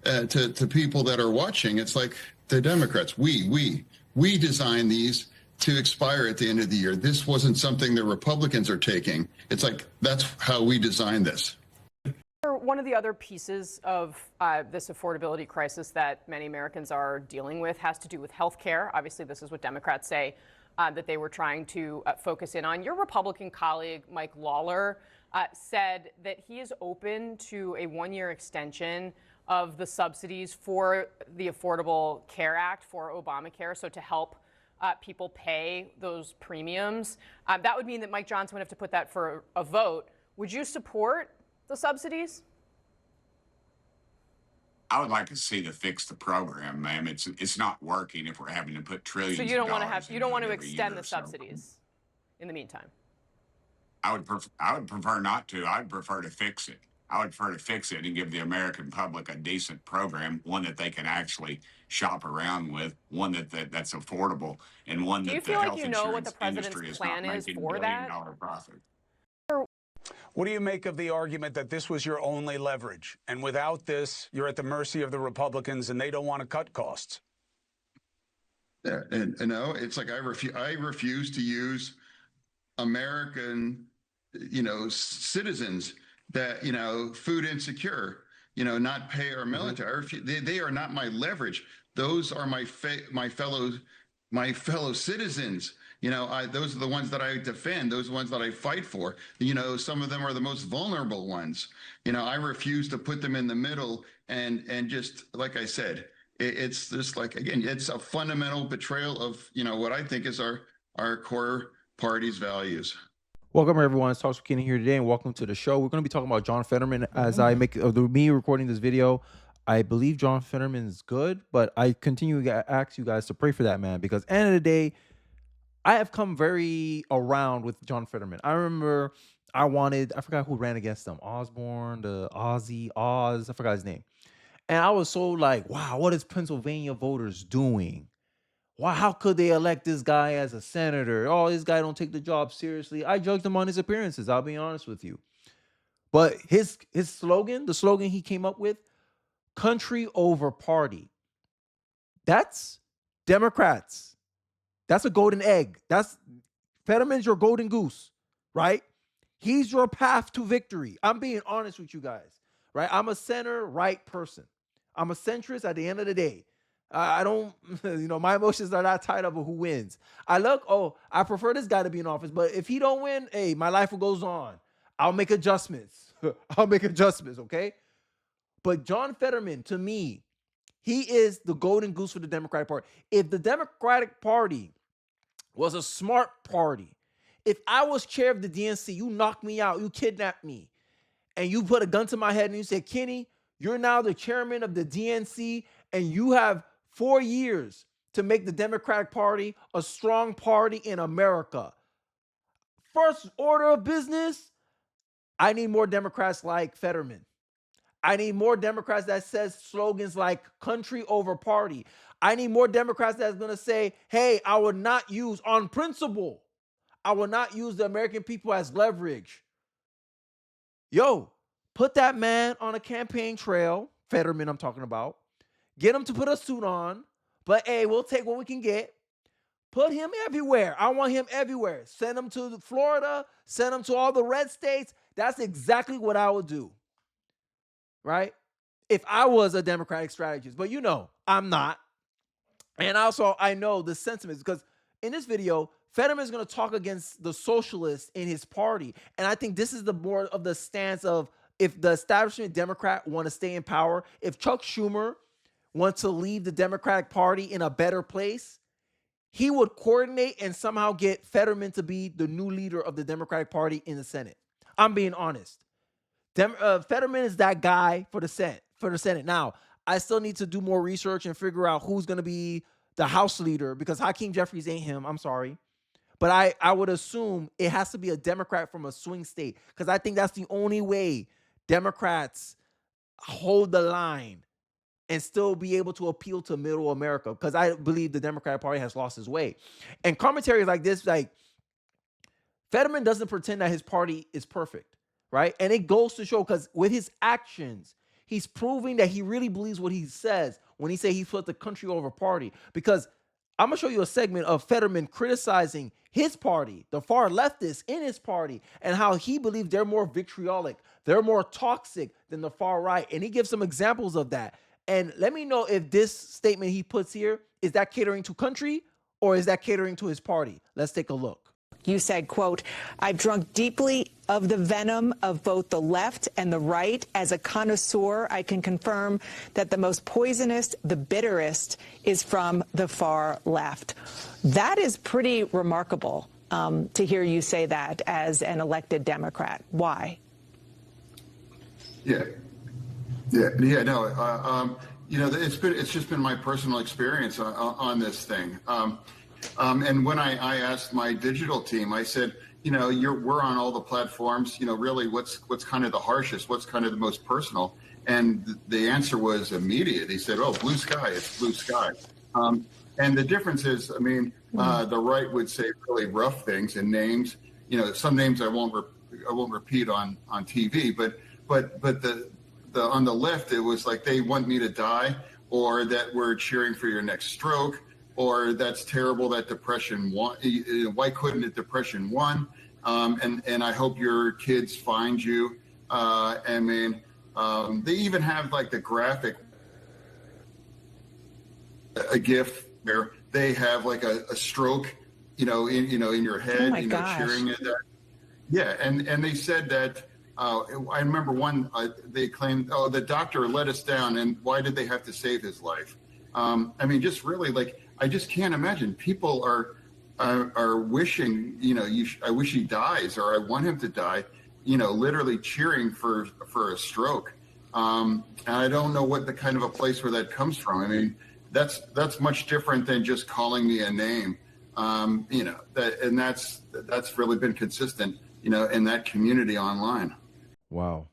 to people that are watching, it's like the Democrats, we design these to expire at the end of the year. This wasn't something the Republicans are taking. It's like, that's how we designed this. One of the other pieces of this affordability crisis that many Americans are dealing with has to do with health care. Obviously, this is what Democrats say that they were trying to focus in on. Your Republican colleague, Mike Lawler, said that he is open to a one-year extension of the subsidies for the Affordable Care Act for Obamacare, so to help people pay those premiums. That would mean that Mike Johnson would have to put that for a vote. Would you support the subsidies? I would like to see to fix the program, ma'am. It's not working if we're having to put trillions. So you don't want to have extend the subsidies in the meantime. I would prefer not to. I'd prefer to fix it. I would prefer to fix it and give the American public a decent program, one that they can actually shop around with, one that's affordable, and one that the health insurance industry is not making $1 billion profit. What do you make of the argument that this was your only leverage, and without this, you're at the mercy of the Republicans and they don't want to cut costs? Yeah, and no, it's like I refuse to use American, citizens that, food insecure, not pay our military. They are not my leverage. Those are my fellow citizens. Those are the ones that I defend, those ones that I fight for. Some of them are the most vulnerable ones. I refuse to put them in the middle and just, like I said, it's just like, again, it's a fundamental betrayal of, what I think is our core party's values. Welcome everyone, it's Talks with Kenny here today, and welcome to the show. We're going to be talking about John Fetterman. As I make me recording this video, I believe John Fetterman is good, but I continue to ask you guys to pray for that man, because at the end of the day, I have come very around with John Fetterman. I remember I forgot who ran against him, Osborne, Oz, I forgot his name. And I was so like, wow, what is Pennsylvania voters doing? Wow, how could they elect this guy as a senator? Oh, this guy don't take the job seriously. I judged him on his appearances, I'll be honest with you. But his slogan, the slogan he came up with, country over party. That's Democrats. That's a golden egg. Fetterman's your golden goose, right? He's your path to victory. I'm being honest with you guys, right? I'm a center-right person. I'm a centrist at the end of the day. I don't, my emotions are not tied up with who wins. I prefer this guy to be in office, but if he don't win, hey, my life goes on. I'll make adjustments. Okay? But John Fetterman, to me, he is the golden goose for the Democratic Party. If the Democratic Party was a smart party, if I was chair of the DNC, you knocked me out, you kidnapped me, and you put a gun to my head and you said, Kenny, you're now the chairman of the DNC, and you have 4 years to make the Democratic Party a strong party in America. First order of business, I need more Democrats like Fetterman. I need more Democrats that says slogans like country over party. I need more Democrats that's going to say, hey, I will not use, on principle, I will not use the American people as leverage. Yo, put that man on a campaign trail, Fetterman I'm talking about. Get him to put a suit on, but hey, we'll take what we can get. Put him everywhere. I want him everywhere. Send him to Florida, send him to all the red states. That's exactly what I would do, right? If I was a Democratic strategist, but I'm not. And also, I know the sentiments, because in this video, Fetterman is going to talk against the socialists in his party. And I think this is the more of the stance of, if the establishment Democrat want to stay in power, if Chuck Schumer wants to leave the Democratic Party in a better place, he would coordinate and somehow get Fetterman to be the new leader of the Democratic Party in the Senate. I'm being honest. Fetterman is that guy for the Senate. Now, I still need to do more research and figure out who's going to be the House leader, because Hakeem Jeffries ain't him. I'm sorry. But I would assume it has to be a Democrat from a swing state, because I think that's the only way Democrats hold the line and still be able to appeal to middle America, because I believe the Democratic Party has lost its way. And commentaries like this, like, Fetterman doesn't pretend that his party is perfect, right? And it goes to show, because with his actions, he's proving that he really believes what he says when he say he put the country over party. Because I'm gonna show you a segment of Fetterman criticizing his party, the far leftists in his party, and how he believes they're more vitriolic, they're more toxic than the far right. And he gives some examples of that. And let me know if this statement he puts here, is that catering to country or is that catering to his party? Let's take a look. You said, quote, I've drunk deeply of the venom of both the left and the right. As a connoisseur, I can confirm that the most poisonous, the bitterest, is from the far left. That is pretty remarkable to hear you say that as an elected Democrat. Why? No. It's just been my personal experience on this thing. And when I asked my digital team, I said, we're on all the platforms. Really, what's kind of the harshest? What's kind of the most personal? And the answer was immediate. He said, "Oh, blue sky. It's blue sky." And the difference is, the right would say really rough things and names. Some names I won't repeat on TV, but the on the left, it was like they want me to die, or that we're cheering for your next stroke, or that's terrible that depression won. Why couldn't it depression won? And I hope your kids find you. They even have like the graphic, a GIF where they have like a stroke, in your head, cheering at that. Yeah, and they said that. I remember one. They claimed, "Oh, the doctor let us down," and why did they have to save his life? Just really, like, I just can't imagine. People are wishing, I wish he dies, or I want him to die. Literally cheering for a stroke. And I don't know what the kind of a place where that comes from. That's much different than just calling me a name. That's really been consistent, in that community online. Wow.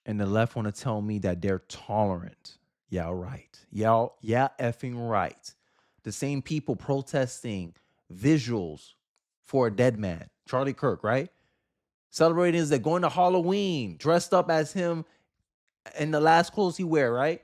And the left want to tell me that they're tolerant. Yeah, right. Yeah, effing right. The same people protesting visuals for a dead man, Charlie Kirk, right? Celebrating is that going to Halloween, dressed up as him in the last clothes he wear, right?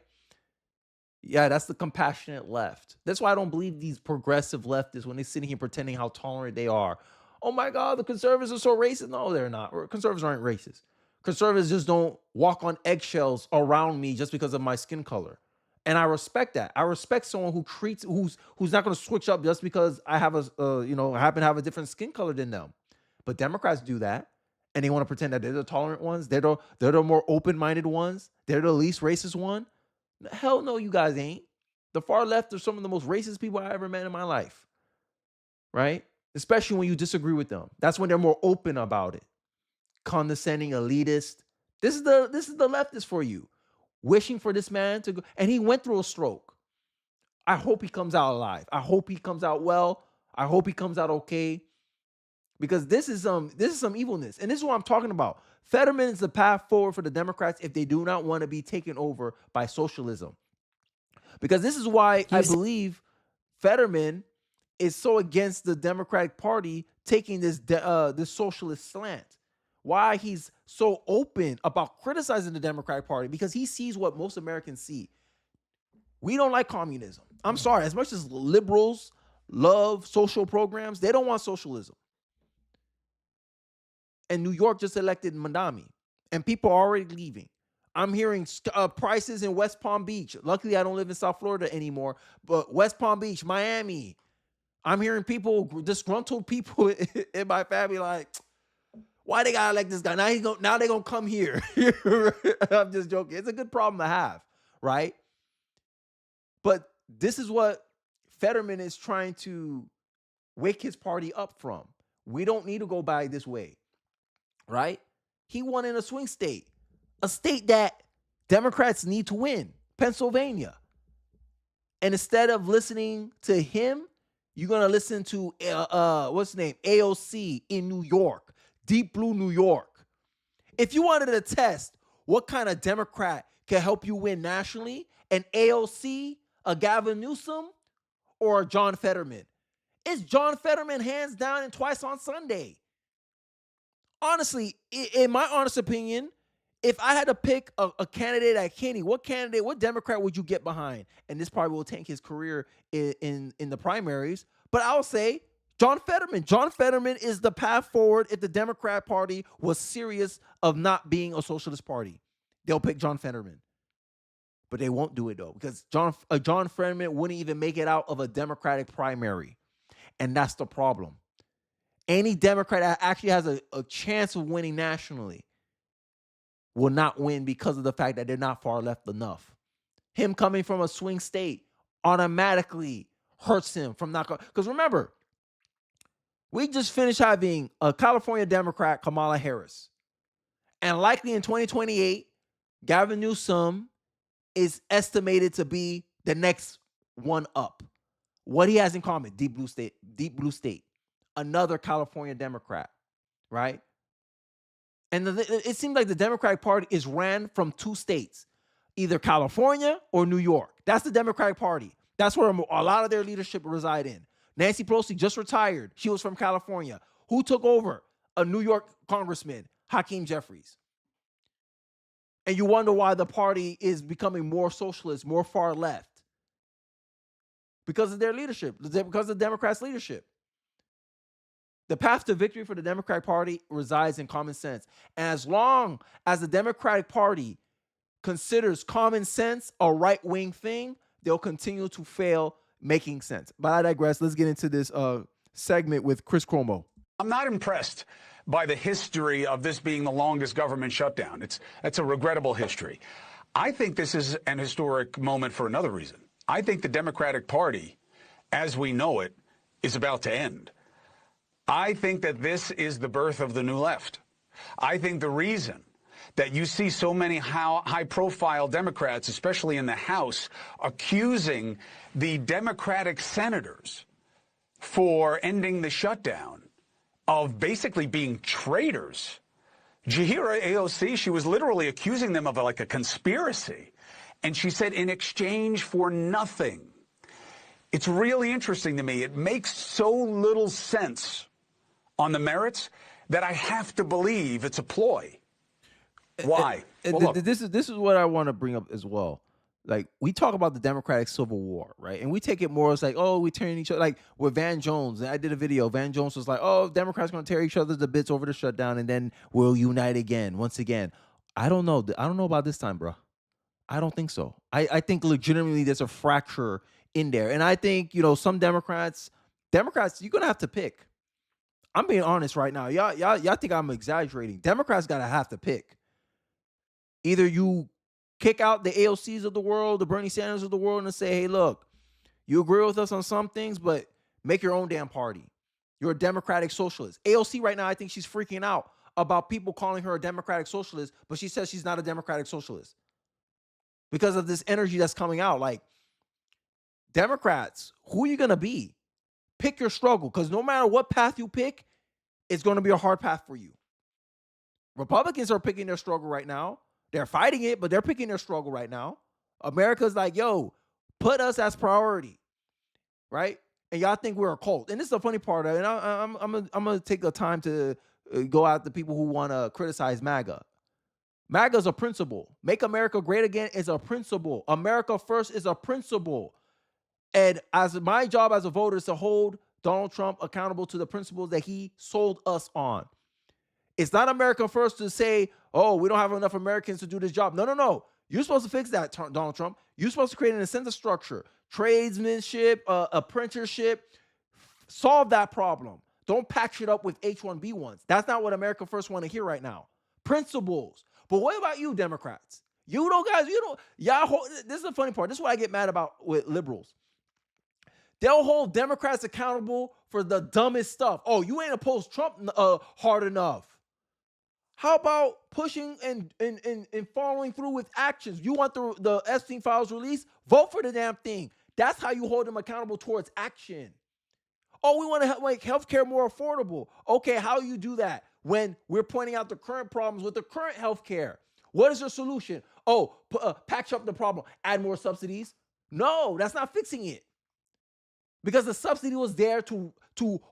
Yeah, that's the compassionate left. That's why I don't believe these progressive leftists when they're sitting here pretending how tolerant they are. Oh my God, the conservatives are so racist. No, they're not. Conservatives aren't racist. Conservatives just don't walk on eggshells around me just because of my skin color. And I respect that. I respect someone who's not going to switch up just because I have happen to have a different skin color than them. But Democrats do that, and they want to pretend that they're the tolerant ones. They're the more open-minded ones. They're the least racist one. Hell no, you guys ain't. The far left are some of the most racist people I ever met in my life. Right? Especially when you disagree with them. That's when they're more open about it. Condescending, elitist. This is the leftist for you. Wishing for this man to go, and he went through a stroke. I hope he comes out alive. I hope he comes out well. I hope he comes out okay. Because this is some evilness. And this is what I'm talking about. Fetterman is the path forward for the Democrats if they do not want to be taken over by socialism. Because this is why I believe Fetterman is so against the Democratic Party taking this socialist slant. Why he's so open about criticizing the Democratic Party, because he sees what most Americans see. We don't like communism. I'm sorry. As much as liberals love social programs, they don't want socialism. And New York just elected Mandami, and people are already leaving. I'm hearing prices in West Palm Beach. Luckily, I don't live in South Florida anymore, but West Palm Beach, Miami, I'm hearing disgruntled people in my family like, why they gotta elect this guy? Now they're gonna come here. I'm just joking. It's a good problem to have, right? But this is what Fetterman is trying to wake his party up from. We don't need to go by this way, right? He won in a swing state, a state that Democrats need to win, Pennsylvania. And instead of listening to him, you're gonna listen to what's his name, AOC in New York. Deep Blue New York. If you wanted to test what kind of Democrat can help you win nationally, an AOC, a Gavin Newsom, or a John Fetterman, it's John Fetterman hands down and twice on Sunday. Honestly, in my honest opinion, if I had to pick a candidate at Kenny, what Democrat would you get behind? And this probably will tank his career in the primaries. But I'll say John Fetterman. John Fetterman is the path forward if the Democrat Party was serious of not being a socialist party. They'll pick John Fetterman. But they won't do it, though, because John Fetterman wouldn't even make it out of a Democratic primary. And that's the problem. Any Democrat that actually has a chance of winning nationally will not win because of the fact that they're not far left enough. Him coming from a swing state automatically hurts him from not going. Because remember, we just finished having a California Democrat, Kamala Harris. And likely in 2028, Gavin Newsom is estimated to be the next one up. What he has in common, deep blue state, another California Democrat, right? And it seems like the Democratic Party is ran from two states, either California or New York. That's the Democratic Party. That's where a lot of their leadership reside in. Nancy Pelosi just retired. She was from California. Who took over? A New York congressman, Hakeem Jeffries. And you wonder why the party is becoming more socialist, more far left. Because of their leadership, because of Democrats' leadership. The path to victory for the Democratic Party resides in common sense. And as long as the Democratic Party considers common sense a right-wing thing, they'll continue to fail making sense. But I digress. Let's get into this segment with Chris Cuomo. I'm not impressed by the history of this being the longest government shutdown. That's a regrettable history. I think this is an historic moment for another reason. I think the Democratic Party, as we know it, is about to end. I think that this is the birth of the new left. I think the reason that you see so many high-profile Democrats, especially in the House, accusing the Democratic senators for ending the shutdown of basically being traitors. Did you hear AOC? She was literally accusing them of like a conspiracy. And she said, in exchange for nothing. It's really interesting to me. It makes so little sense on the merits that I have to believe it's a ploy. Why? Well, this is what I want to bring up as well. Like, we talk about the Democratic Civil War, right? And we take it more as like, oh, we turn each other, like with Van Jones. And I did a video. Van Jones was like, oh, Democrats going to tear each other to bits over the shutdown, and then we'll unite again, once again. I don't know. I don't know about this time, bro. I don't think so. I think legitimately there's a fracture in there. And I think, some Democrats, you're going to have to pick. I'm being honest right now. Y'all think I'm exaggerating. Democrats got to have to pick. Either you kick out the AOCs of the world, the Bernie Sanders of the world, and say, hey, look, you agree with us on some things, but make your own damn party. You're a Democratic socialist. AOC right now, I think she's freaking out about people calling her a Democratic socialist, but she says she's not a Democratic socialist because of this energy that's coming out. Like, Democrats, who are you going to be? Pick your struggle, because no matter what path you pick, it's going to be a hard path for you. Republicans are picking their struggle right now. They're fighting it, but they're picking their struggle right now. America's like, yo, put us as priority, right? And y'all think we're a cult. And this is the funny part of it. And I'm gonna take the time to go at the people who want to criticize MAGA. MAGA is a principle. Make America Great Again is a principle. America First is a principle. And as my job as a voter is to hold Donald Trump accountable to the principles that he sold us on. It's not America First to say, oh, we don't have enough Americans to do this job. No. You're supposed to fix that, Donald Trump. You're supposed to create an incentive structure, tradesmanship, apprenticeship. Solve that problem. Don't pack shit up with H-1B1s. That's not what America First want to hear right now. Principles. But what about you, Democrats? Y'all, this is the funny part. This is what I get mad about with liberals. They'll hold Democrats accountable for the dumbest stuff. Oh, you ain't opposed Trump hard enough. How about pushing and following through with actions? You want the Epstein files released? Vote for the damn thing. That's how you hold them accountable towards action. Oh, we want to make healthcare more affordable. Okay, how do you do that when we're pointing out the current problems with the current healthcare? What is your solution? Oh, patch up the problem. Add more subsidies? No, that's not fixing it. Because the subsidy was there to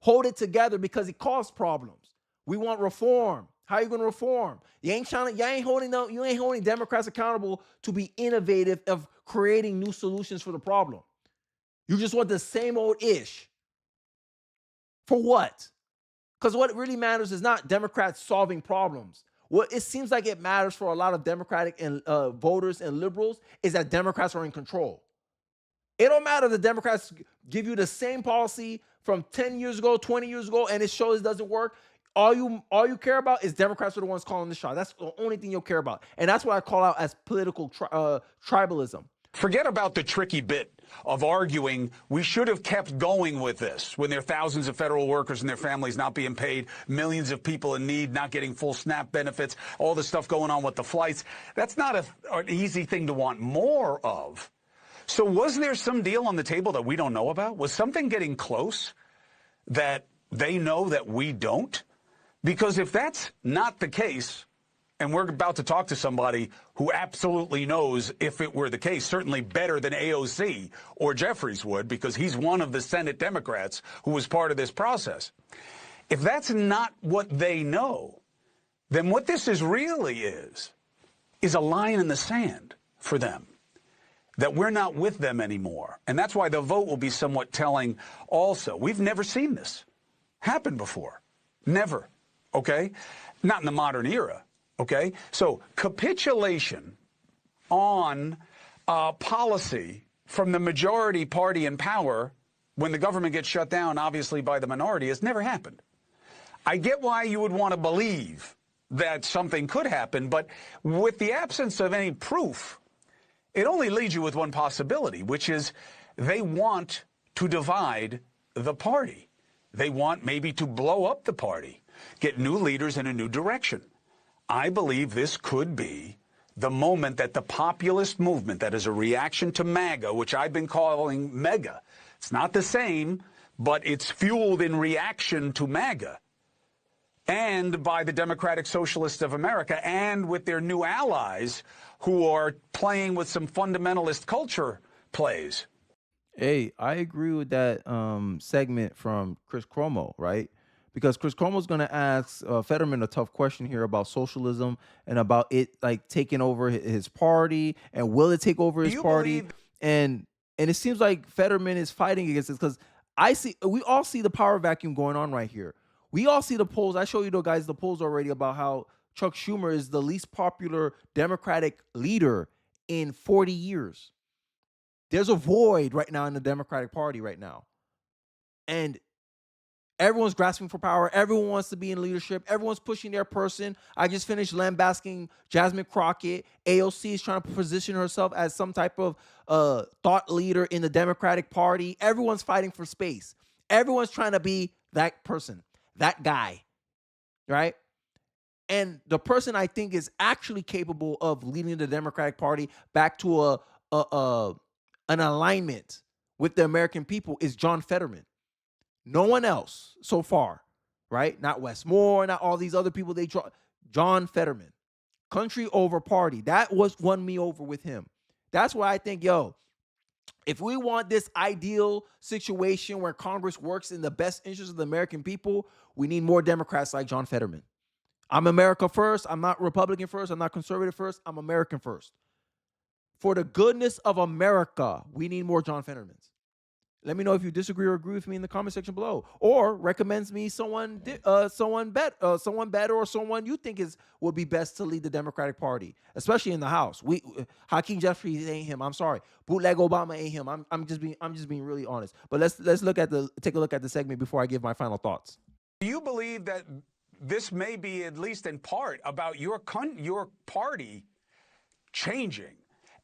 hold it together because it caused problems. We want reform. How are you going to reform? You ain't holding Democrats accountable to be innovative of creating new solutions for the problem. You just want the same old ish. For what? Because what really matters is not Democrats solving problems. What it seems like it matters for a lot of Democratic and voters and liberals is that Democrats are in control. It don't matter if the Democrats give you the same policy from 10 years ago, 20 years ago, and it shows it doesn't work. All you care about is Democrats are the ones calling the shot. That's the only thing you'll care about. And that's what I call out as political tribalism. Forget about the tricky bit of arguing we should have kept going with this when there are thousands of federal workers and their families not being paid, millions of people in need not getting full SNAP benefits, all the stuff going on with the flights. That's not an easy thing to want more of. So was there some deal on the table that we don't know about? Was something getting close that they know that we don't? Because if that's not the case, and we're about to talk to somebody who absolutely knows if it were the case, certainly better than AOC or Jeffries would, because he's one of the Senate Democrats who was part of this process. If that's not what they know, then what this really is a line in the sand for them, that we're not with them anymore. And that's why the vote will be somewhat telling also. We've never seen this happen before. Never. Okay? Not in the modern era. Okay? So capitulation on policy from the majority party in power when the government gets shut down, obviously by the minority, has never happened. I get why you would want to believe that something could happen, but with the absence of any proof, it only leaves you with one possibility, which is they want to divide the party. They want maybe to blow up the party, get new leaders in a new direction. I believe this could be the moment that the populist movement, that is a reaction to MAGA, which I've been calling mega. It's not the same, but it's fueled in reaction to MAGA and by the Democratic Socialists of America and with their new allies who are playing with some fundamentalist culture plays. Hey, I agree with that segment from Chris Cuomo, right? Because Chris Cuomo's going to ask Fetterman a tough question here about socialism and about it like taking over his party, and will it take over his party? And it seems like Fetterman is fighting against this because we all see the power vacuum going on right here. We all see the polls. I show you guys the polls already about how Chuck Schumer is the least popular Democratic leader in 40 years. There's a void right now in the Democratic Party right now. And everyone's grasping for power. Everyone wants to be in leadership. Everyone's pushing their person. I just finished lambasting Jasmine Crockett. AOC is trying to position herself as some type of thought leader in the Democratic Party. Everyone's fighting for space. Everyone's trying to be that person, that guy, right? And the person I think is actually capable of leading the Democratic Party back to an alignment with the American people is John Fetterman. No one else so far, right? Not Wes Moore, not all these other people they draw. John Fetterman, country over party. That won me over with him. That's why I think, if we want this ideal situation where Congress works in the best interest of the American people, we need more Democrats like John Fetterman. I'm America first. I'm not Republican first. I'm not conservative first. I'm American first. For the goodness of America, we need more John Fettermans. Let me know if you disagree or agree with me in the comment section below, or recommends me someone better or someone you think would be best to lead the Democratic Party, especially in the House. Hakeem Jeffries ain't him. I'm sorry. Bootleg Obama ain't him. I'm just being really honest. But let's take a look at the segment before I give my final thoughts. Do you believe that this may be, at least in part, about your party changing?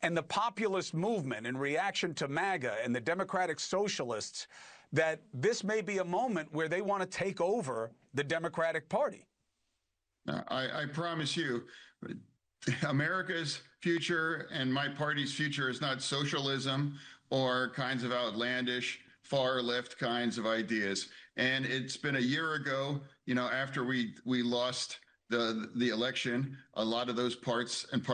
And the populist movement in reaction to MAGA and the Democratic Socialists, that this may be a moment where they want to take over the Democratic Party? I promise you, America's future and my party's future is not socialism or kinds of outlandish far left kinds of ideas. And it's been a year ago, after we lost the election, a lot of those part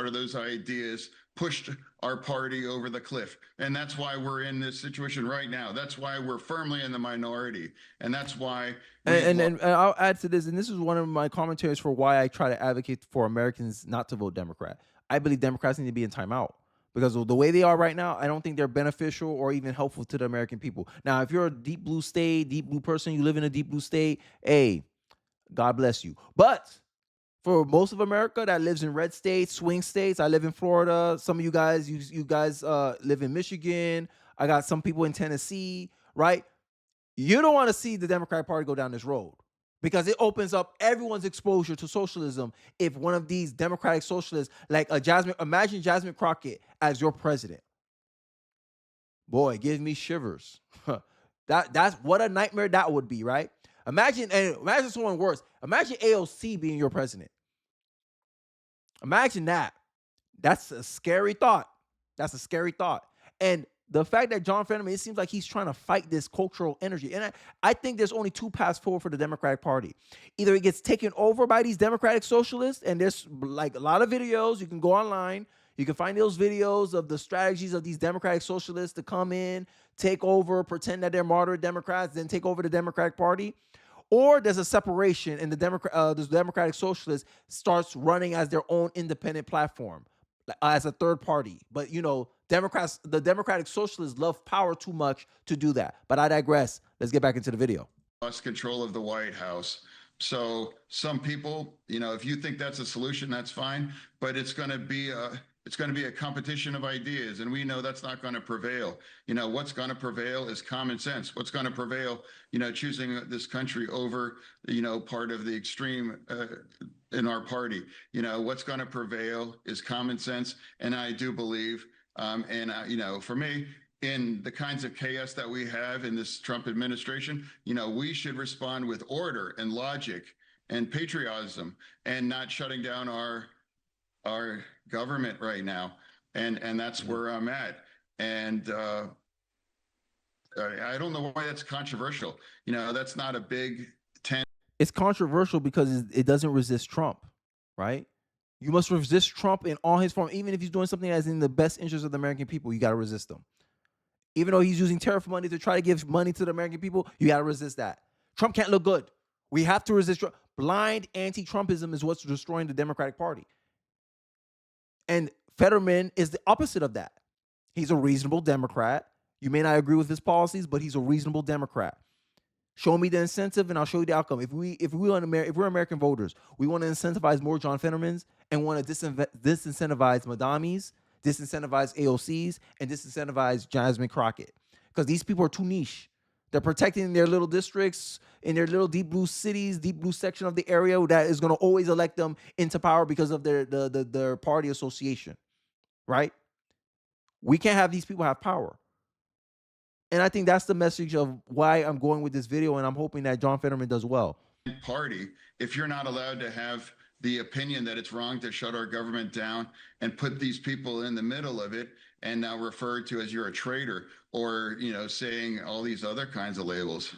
of those ideas pushed our party over the cliff. And that's why we're in this situation right now. That's why we're firmly in the minority. And that's why and I'll add to this, and this is one of my commentaries for why I try to advocate for Americans not to vote Democrat. I believe Democrats need to be in timeout because of the way they are right now. I don't think they're beneficial or even helpful to the American people. Now, if you're a deep blue state, deep blue person, you live in a deep blue state, hey, God bless you. But for most of America that lives in red states, swing states, I live in Florida. Some of you guys, you guys live in Michigan. I got some people in Tennessee, right? You don't want to see the Democratic Party go down this road because it opens up everyone's exposure to socialism. If one of these democratic socialists, like imagine Jasmine Crockett as your president. Boy, give me shivers. That's what a nightmare that would be, right? Imagine someone worse. Imagine AOC being your president. Imagine that. That's a scary thought. That's a scary thought. And the fact that John Fetterman, it seems like he's trying to fight this cultural energy. And I think there's only two paths forward for the Democratic Party. Either it gets taken over by these democratic socialists, and there's like a lot of videos. You can go online. You can find those videos of the strategies of these democratic socialists to come in, take over, pretend that they're moderate Democrats, then take over the Democratic Party. Or there's a separation and the Democratic Socialist starts running as their own independent platform as a third party. But, you know, the Democratic Socialists love power too much to do that. But I digress. Let's get back into the video. Lost control of the White House. So some people, you know, if you think that's a solution, that's fine. But it's going to be a competition of ideas, and we know that's not going to prevail. You know, what's going to prevail is common sense. What's going to prevail, you know, choosing this country over, you know, part of the extreme in our party. You know, what's going to prevail is common sense, and I do believe, you know, for me, in the kinds of chaos that we have in this Trump administration, you know, we should respond with order and logic and patriotism, and not shutting down our government right now. And that's where I'm at. And I don't know why that's controversial. You know, that's not a big tent. It's controversial because it doesn't resist Trump, right? You must resist Trump in all his form. Even if he's doing something that's in the best interest of the American people, you got to resist him. Even though he's using tariff money to try to give money to the American people, you got to resist that. Trump can't look good. We have to resist Trump. Blind anti-Trumpism is what's destroying the Democratic Party. And Fetterman is the opposite of that. He's a reasonable Democrat. You may not agree with his policies, but he's a reasonable Democrat. Show me the incentive, and I'll show you the outcome. If we're American voters, we want to incentivize more John Fettermans and want to disincentivize Madamis, disincentivize AOCs, and disincentivize Jasmine Crockett, because these people are too niche. They're protecting their little districts in their little deep blue cities, deep blue section of the area that is going to always elect them into power because of their party association, right? We can't have these people have power. And I think that's the message of why I'm going with this video, and I'm hoping that John Fetterman does well. Party, if you're not allowed to have the opinion that it's wrong to shut our government down and put these people in the middle of it and now referred to as you're a traitor, or, you know, saying all these other kinds of labels.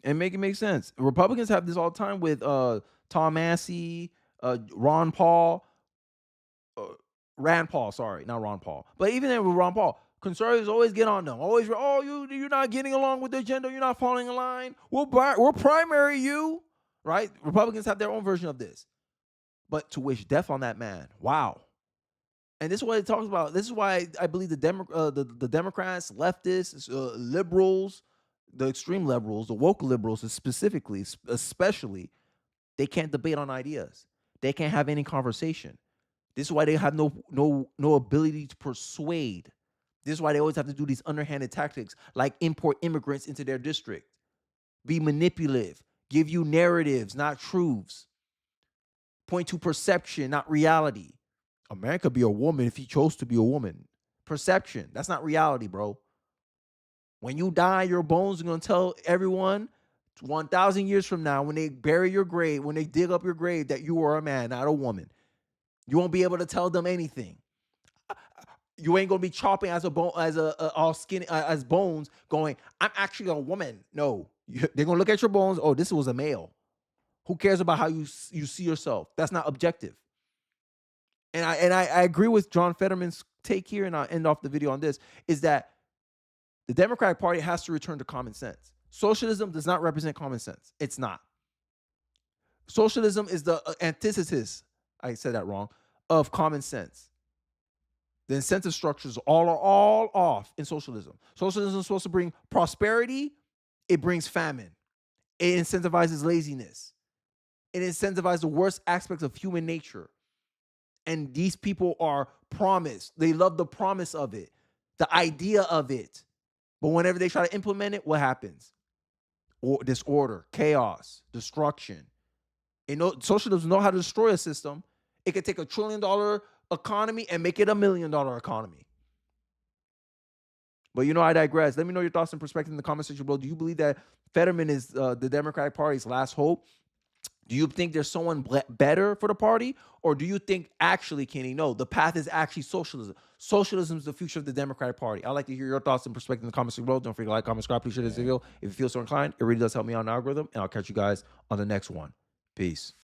And make it make sense. Republicans have this all the time with Tom Massey, Ron Paul, Rand Paul, sorry, not Ron Paul. But even then with Ron Paul, conservatives always get on them. Always, oh, you're not getting along with the agenda. You're not falling in line. We'll primary you, right? Republicans have their own version of this. But to wish death on that man, wow. And this is what it talks about. This is why I believe the Democrats, leftists, liberals, the extreme liberals, the woke liberals especially, they can't debate on ideas. They can't have any conversation. This is why they have no ability to persuade. This is why they always have to do these underhanded tactics, like import immigrants into their district, be manipulative, give you narratives, not truths, point to perception, not reality. A man could be a woman if he chose to be a woman. Perception, that's not reality, bro. When you die, your bones are going to tell everyone 1,000 years from now, when they bury your grave, when they dig up your grave, that you were a man, not a woman. You won't be able to tell them anything. You ain't gonna be chopping as a bone, all skin as bones, going, I'm actually a woman. No, they're gonna look at your bones. Oh, this was a male. Who cares about how you see yourself? That's not objective. and I agree with John Fetterman's take here, and I'll end off the video on this, is that the Democratic Party has to return to common sense. Socialism does not represent common sense. It's not. Socialism is the antithesis, I said that wrong, of common sense. The incentive structures are all off in socialism. Socialism is supposed to bring prosperity. It brings famine. It incentivizes laziness. It incentivizes the worst aspects of human nature. And these people are promised. They love the promise of it, the idea of it. But whenever they try to implement it, what happens? Disorder, chaos, destruction. Socialism know how to destroy a system. It could take $1 trillion economy and make it $1 million economy. But I digress. Let me know your thoughts and perspective in the comment section below. Do you believe that Fetterman is the Democratic Party's last hope? Do you think there's someone better for the party? Or do you think actually, Kenny, no, the path is actually socialism? Socialism is the future of the Democratic Party. I'd like to hear your thoughts and perspective in the comments below. Don't forget to like, comment, subscribe. Please share this video if you feel so inclined. It really does help me on the algorithm. And I'll catch you guys on the next one. Peace.